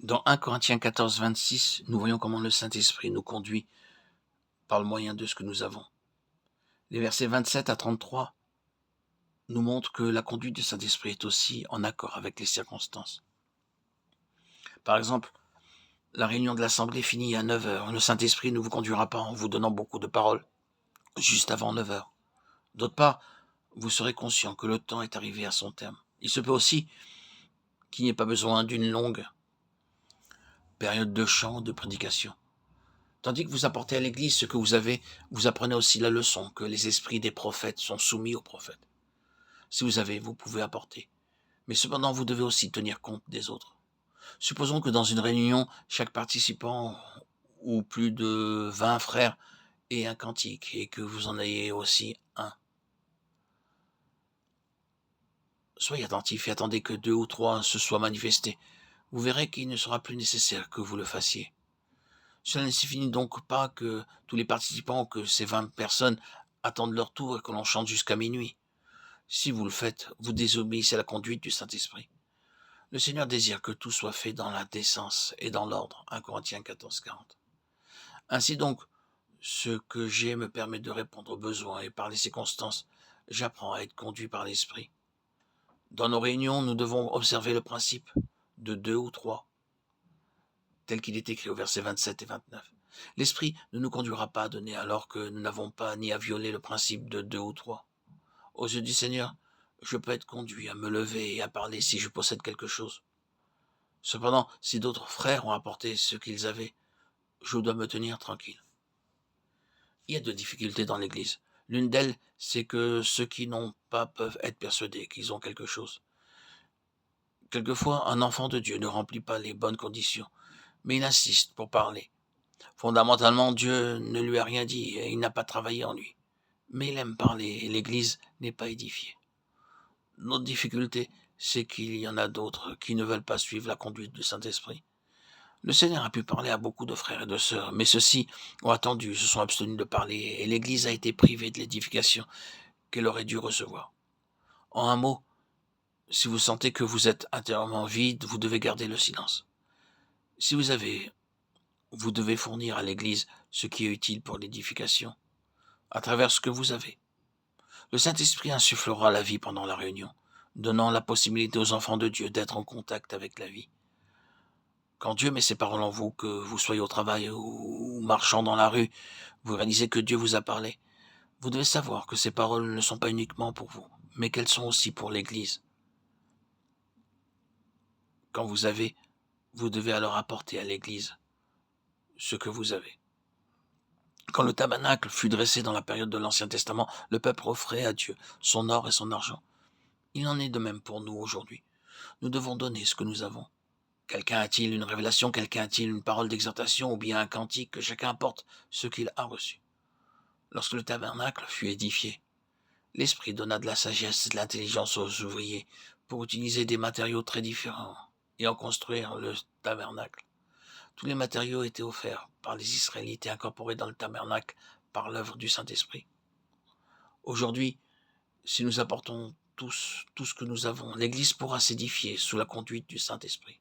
Dans 1 Corinthiens 14, 26, nous voyons comment le Saint-Esprit nous conduit par le moyen de ce que nous avons. Les versets 27 à 33 nous montrent que la conduite du Saint-Esprit est aussi en accord avec les circonstances. Par exemple, la réunion de l'Assemblée finit à 9 heures. Le Saint-Esprit ne vous conduira pas en vous donnant beaucoup de paroles juste avant 9 heures. D'autre part, vous serez conscient que le temps est arrivé à son terme. Il se peut aussi qu'il n'y ait pas besoin d'une longue période de chant, de prédication. Tandis que vous apportez à l'Église ce que vous avez, vous apprenez aussi la leçon que les esprits des prophètes sont soumis aux prophètes. Si vous avez, vous pouvez apporter. Mais cependant, vous devez aussi tenir compte des autres. Supposons que dans une réunion, chaque participant ou plus de 20 frères ait un cantique et que vous en ayez aussi un. Soyez attentifs et attendez que 2 ou 3 se soient manifestés. Vous verrez qu'il ne sera plus nécessaire que vous le fassiez. Cela ne signifie donc pas que tous les participants, que ces 20 personnes attendent leur tour et que l'on chante jusqu'à minuit. Si vous le faites, vous désobéissez à la conduite du Saint-Esprit. Le Seigneur désire que tout soit fait dans la décence et dans l'ordre. 1 Corinthiens 14, 40. Ainsi donc, ce que j'ai me permet de répondre aux besoins et par les circonstances, j'apprends à être conduit par l'Esprit. Dans nos réunions, nous devons observer le principe de 2 ou 3, tel qu'il est écrit au verset 27 et 29. L'Esprit ne nous conduira pas à donner alors que nous n'avons pas ni à violer le principe de 2 ou 3. Aux yeux du Seigneur, je peux être conduit à me lever et à parler si je possède quelque chose. Cependant, si d'autres frères ont apporté ce qu'ils avaient, je dois me tenir tranquille. Il y a deux difficultés dans l'Église. L'une d'elles, c'est que ceux qui n'ont pas peuvent être persuadés qu'ils ont quelque chose. Quelquefois, un enfant de Dieu ne remplit pas les bonnes conditions, mais il insiste pour parler. Fondamentalement, Dieu ne lui a rien dit et il n'a pas travaillé en lui. Mais il aime parler et l'Église n'est pas édifiée. Notre difficulté, c'est qu'il y en a d'autres qui ne veulent pas suivre la conduite du Saint-Esprit. Le Seigneur a pu parler à beaucoup de frères et de sœurs, mais ceux-ci ont attendu, se sont abstenus de parler, et l'Église a été privée de l'édification qu'elle aurait dû recevoir. En un mot, si vous sentez que vous êtes intérieurement vide, vous devez garder le silence. Si vous avez, vous devez fournir à l'Église ce qui est utile pour l'édification, à travers ce que vous avez. Le Saint-Esprit insufflera la vie pendant la réunion, donnant la possibilité aux enfants de Dieu d'être en contact avec la vie. Quand Dieu met ses paroles en vous, que vous soyez au travail ou marchant dans la rue, vous réalisez que Dieu vous a parlé. Vous devez savoir que ces paroles ne sont pas uniquement pour vous, mais qu'elles sont aussi pour l'Église. Quand vous avez, vous devez alors apporter à l'Église ce que vous avez. Quand le tabernacle fut dressé dans la période de l'Ancien Testament, le peuple offrait à Dieu son or et son argent. Il en est de même pour nous aujourd'hui. Nous devons donner ce que nous avons. Quelqu'un a-t-il une révélation, quelqu'un a-t-il une parole d'exhortation ou bien un cantique, que chacun apporte ce qu'il a reçu. Lorsque le tabernacle fut édifié, l'Esprit donna de la sagesse et de l'intelligence aux ouvriers pour utiliser des matériaux très différents et en construire le tabernacle. Tous les matériaux étaient offerts par les Israélites et incorporés dans le tabernacle par l'œuvre du Saint-Esprit. Aujourd'hui, si nous apportons tous tout ce que nous avons, l'Église pourra s'édifier sous la conduite du Saint-Esprit.